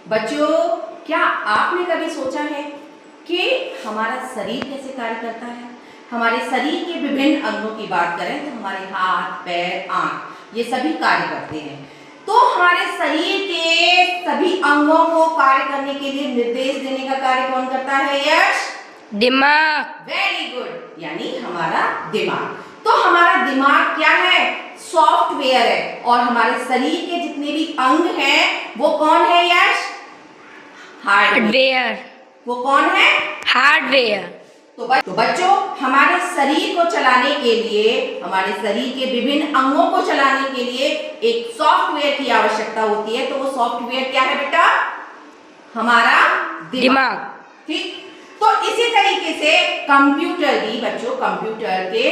बच्चों, क्या आपने कभी सोचा है कि हमारा शरीर कैसे कार्य करता है? हमारे शरीर के विभिन्न अंगों की बात करें तो हमारे हाथ, पैर, आंख ये सभी कार्य करते हैं। तो हमारे शरीर के सभी अंगों को कार्य करने के लिए निर्देश देने का कार्य कौन करता है? यश? दिमाग। वेरी गुड, यानी हमारा दिमाग। तो हमारा दिमाग क्या है? सॉफ्टवेयर है। और हमारे शरीर के जितने भी अंग हैं वो कौन है? यश? हार्डवेयर। वो कौन है? हार्डवेयर। तो बच्चों, हमारे शरीर को चलाने के लिए, हमारे शरीर के विभिन्न अंगों को चलाने के लिए एक सॉफ्टवेयर की आवश्यकता होती है। तो वो सॉफ्टवेयर क्या है बेटा? हमारा दिमाग। ठीक। तो इसी तरीके से कंप्यूटर भी बच्चों, कंप्यूटर के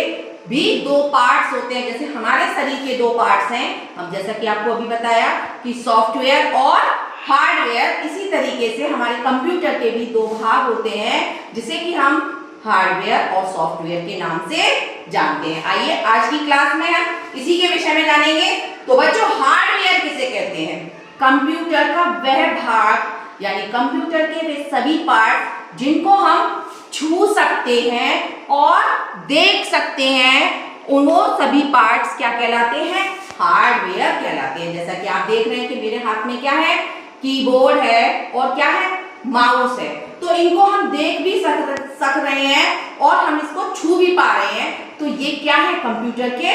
भी दो पार्ट्स होते हैं। जैसे हमारे शरीर के दो पार्ट्स हैं, हम जैसा कि आपको अभी बताया कि सॉफ्टवेयर और हार्डवेयर, इसी तरीके से हमारे कंप्यूटर के भी दो भाग होते हैं जिसे कि हम हार्डवेयर और सॉफ्टवेयर के नाम से जानते हैं। आइए आज की क्लास में हम इसी के विषय में जानेंगे। तो बच्चों, हार्डवेयर किसे कहते हैं? कंप्यूटर का वह भाग, यानी कंप्यूटर के वे सभी पार्ट जिनको हम छू सकते हैं और देख सकते हैं, वो सभी पार्ट्स क्या कहलाते हैं? हार्डवेयर कहलाते हैं। जैसा कि आप देख रहे हैं कि मेरे हाथ में क्या है? कीबोर्ड है और क्या है? माउस है। तो इनको हम देख भी सक रहे हैं और हम इसको छू भी पा रहे हैं। तो ये क्या है? कंप्यूटर के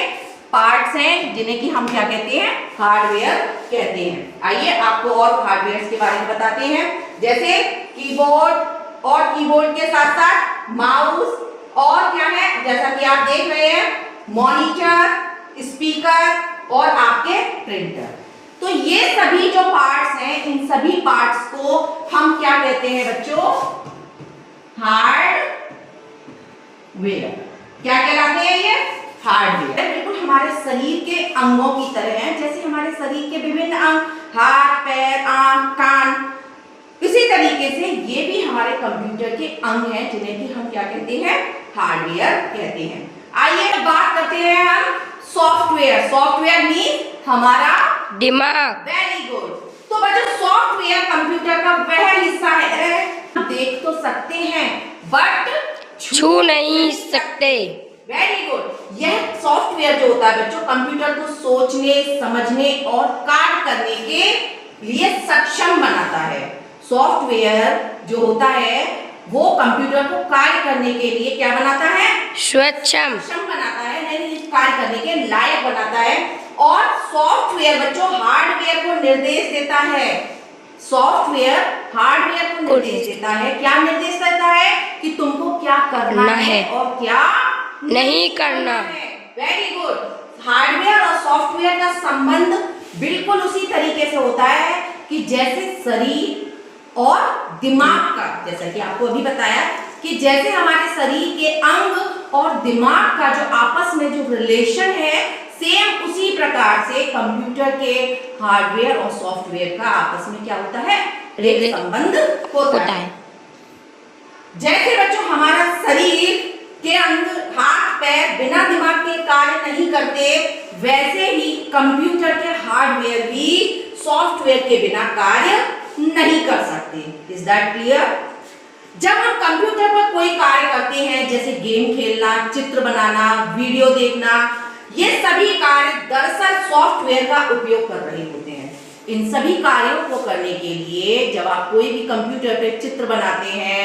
पार्ट्स हैं जिन्हें कि हम क्या कहते हैं? हार्डवेयर कहते हैं। आइए आपको और हार्डवेयर के बारे में बताते हैं। जैसे कीबोर्ड और कीबोर्ड के साथ साथ माउस और क्या है? जैसा कि आप देख रहे हैं, मॉनिटर, स्पीकर और आपके प्रिंटर। तो ये सभी जो पार्ट्स हैं, इन सभी पार्ट्स को हम क्या कहते हैं बच्चों? हार्डवेयर। क्या कहलाते हैं ये? हार्डवेयर। बिल्कुल हमारे शरीर के अंगों की तरह हैं। जैसे हमारे शरीर के विभिन्न अंग, हाथ, पैर, आंख, कान, इसी तरीके से ये भी हमारे कंप्यूटर के अंग हैं जिन्हें कि हम क्या कहते हैं? हार्डवेयर कहते हैं। आइए बात करते हैं हम सॉफ्टवेयर। सॉफ्टवेयर मीन हमारा दिमाग। Very good. तो बच्चों, सॉफ्टवेयर कंप्यूटर का वह हिस्सा है, देख तो सकते हैं बट छू नहीं सकते। Very good. यह सॉफ्टवेयर जो होता है बच्चों, कंप्यूटर को सोचने, समझने और कार्य करने के लिए सक्षम बनाता है। सॉफ्टवेयर जो होता है वो कंप्यूटर को कार्य करने के लिए क्या बनाता है? सक्षम बनाता है, यानी कार्य करने के लायक बनाता है। और सॉफ्टवेयर बच्चों हार्डवेयर को निर्देश देता है। सॉफ्टवेयर हार्डवेयर को निर्देश देता है। क्या निर्देश देता है? कि तुमको क्या करना है और क्या नहीं करना है। Very good. हार्डवेयर और सॉफ्टवेयर का संबंध बिल्कुल उसी तरीके से होता है कि जैसे शरीर और दिमाग का, जैसा कि आपको अभी बताया कि जैसे हमारे शरीर के अंग और दिमाग का जो आपस में जो रिलेशन है, सेम उसी प्रकार से कंप्यूटर के हार्डवेयर और सॉफ्टवेयर का आपस में क्या होता है? एक संबंध होता है। जैसे बच्चों हमारा शरीर के अंग, हाथ, पैर बिना दिमाग के कार्य नहीं करते, वैसे ही कंप्यूटर के हार्डवेयर भी सॉफ्टवेयर के बिना कार्य नहीं कर सकते। Is that clear? जब हम कंप्यूटर पर कोई कार्य करते हैं, जैसे गेम खेलना, चित्र बनाना, वीडियो देखना, ये सभी कार्य दरअसल सॉफ्टवेयर का उपयोग कर रहे होते हैं। इन सभी कार्यों को करने के लिए जब आप कोई भी कंप्यूटर पे चित्र बनाते हैं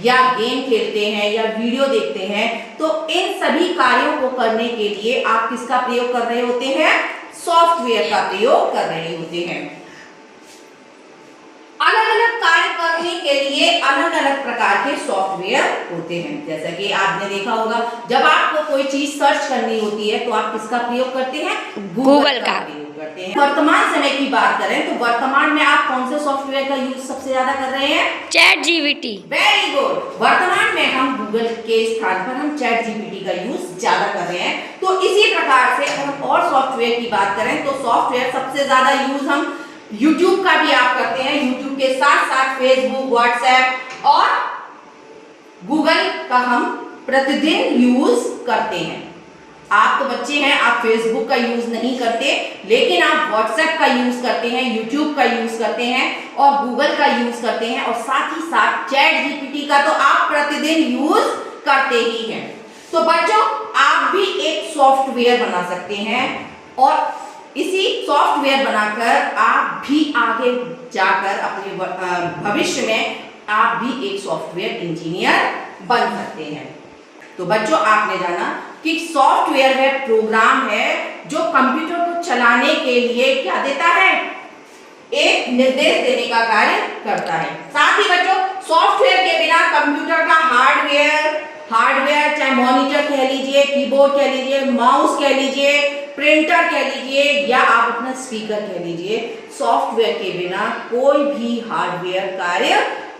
या गेम खेलते हैं या वीडियो देखते हैं, तो इन सभी कार्यों को करने के लिए आप किसका प्रयोग कर रहे होते हैं? सॉफ्टवेयर का प्रयोग कर रहे होते हैं। अलग अलग कार्य करने के लिए अलग अलग प्रकार के सॉफ्टवेयर होते हैं। जैसा कि आपने देखा होगा, जब आपको कोई चीज सर्च करनी होती है तो आप किसका प्रयोग करते हैं? गूगल का प्रयोग करते हैं। वर्तमान समय की बात करें तो वर्तमान में आप कौन से सॉफ्टवेयर का यूज सबसे ज्यादा कर रहे हैं? Chat GPT. Very good. वर्तमान में हम गूगल के स्थान पर हम चैट जीपीटी का यूज ज्यादा कर रहे हैं। तो इसी प्रकार से अगर हम और सॉफ्टवेयर की बात करें तो सॉफ्टवेयर सबसे ज्यादा यूज हम YouTube का भी आप करते हैं। YouTube के साथ साथ फेसबुक, व्हाट्सएप और गूगल का हम प्रतिदिन यूज करते हैं। आप तो बच्चे हैं, आप फेसबुक का यूज नहीं करते, लेकिन आप व्हाट्सएप का यूज करते हैं, यूट्यूब का यूज करते हैं और गूगल का यूज करते हैं और साथ ही साथ चैट जीपीटी का तो आप प्रतिदिन यूज करते ही हैं। तो बच्चों, आप भी एक सॉफ्टवेयर बना सकते हैं और इसी सॉफ्टवेयर बनाकर आप भी आगे जाकर अपने भविष्य में आप भी एक सॉफ्टवेयर इंजीनियर बन सकते हैं। तो बच्चों, आपने जाना कि सॉफ्टवेयर वह प्रोग्राम है जो कंप्यूटर को चलाने के लिए क्या देता है, एक निर्देश देने का कार्य करता है। साथ ही बच्चों, सॉफ्टवेयर के बिना कंप्यूटर का हार्डवेयर चाहे मॉनिटर कह लीजिए, कीबोर्ड कह लीजिए, माउस कह लीजिए, प्रिंटर कह लीजिए या आप अपना स्पीकर कह लीजिए, सॉफ्टवेयर के बिना कोई भी हार्डवेयर कार्य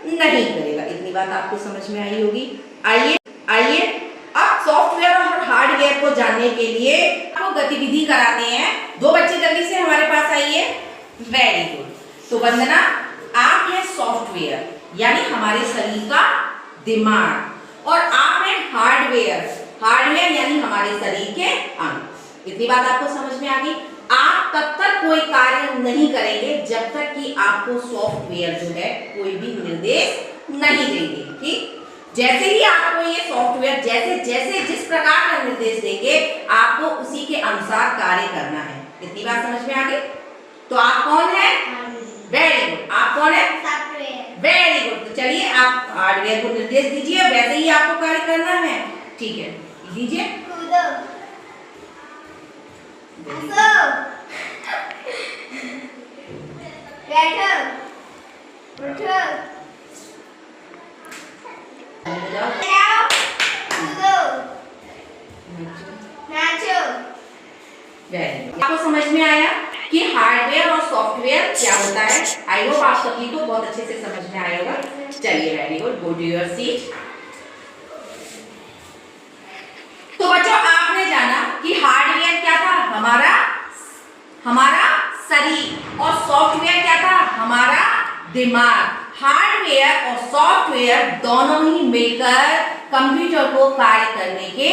नहीं करेगा। इतनी बात आपको समझ में आई होगी। आइए अब सॉफ्टवेयर और हार्डवेयर को जानने के लिए आपको गतिविधि कराते हैं। दो बच्चे जल्दी से हमारे पास आइए। Very good. तो वंदना, आप हैं सॉफ्टवेयर यानी हमारे शरीर का दिमाग और आप हैं हार्डवेयर यानी हमारे शरीर के अंग। इतनी बात आपको समझ में आ गई। आप तब तक कोई कार्य नहीं करेंगे जब तक कि आपको सॉफ्टवेयर जो है कोई भी निर्देश नहीं देंगे। ठीक, जैसे ही आपको ये सॉफ्टवेयर जैसे जिस प्रकार का निर्देश देंगे आपको उसी के अनुसार कार्य करना है। इतनी बात समझ में आ गई। तो आप कौन है? Very good. आप कौन है? सॉफ्टवेयर। Very good. तो चलिए आप हार्डवेयर को निर्देश दीजिए, वैसे ही आपको कार्य करना है। ठीक है, दीजिए। कूदो, हंसो, बैठो, उठो, जाओ, कूदो, नाचो। आपको समझ में आया कि हार्डवेयर और सॉफ्टवेयर क्या होता है? आई होप आप सभी को बहुत अच्छे से समझ में आया होगा। चलिए, very good, go to your seat. तो बच्चों, आपने जाना कि हार्डवेयर क्या था? हमारा शरीर और सॉफ्टवेयर क्या था? हमारा दिमाग। हार्डवेयर और सॉफ्टवेयर दोनों ही मिलकर कंप्यूटर को कार्य करने के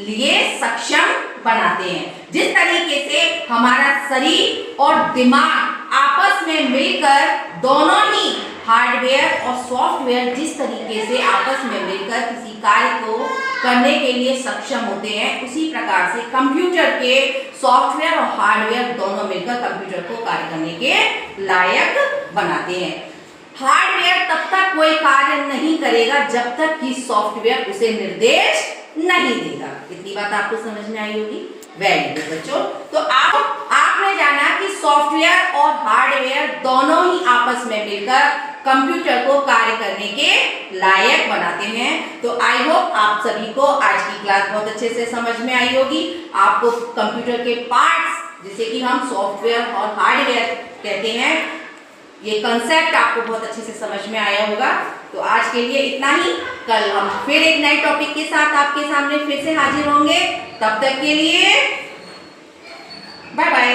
लिए सक्षम बनाते हैं। जिस तरीके से हमारा शरीर और दिमाग आपस में मिलकर दोनों ही हार्डवेयर और सॉफ्टवेयर जिस तरीके से आपस में मिलकर किसी कार्य को करने के लिए सक्षम होते हैं, उसी प्रकार से कंप्यूटर के सॉफ्टवेयर और हार्डवेयर दोनों मिलकर कंप्यूटर को कार्य करने के लायक बनाते हैं। हार्डवेयर तब तक कोई कार्य नहीं करेगा जब तक कि सॉफ्टवेयर उसे निर्देश नहीं देगा। इतनी बात आपको समझ में आई होगी। वेरी गुड बच्चों। तो आपने जाना कि सॉफ्टवेयर और हार्डवेयर दोनों ही आपस में मिलकर कंप्यूटर को कार्य करने के लायक बनाते हैं। तो आई होप आप सभी को आज की क्लास बहुत अच्छे से समझ में आई होगी। आपको कंप्यूटर के पार्ट्स जिसे कि हम सॉफ्टवेयर और हार्डवेयर कहते हैं, ये कंसेप्ट आपको बहुत अच्छे से समझ में आया होगा। तो आज के लिए इतना ही। कल हम फिर एक नए टॉपिक के साथ आपके सामने फिर से हाजिर होंगे। तब तक के लिए बाय बाय।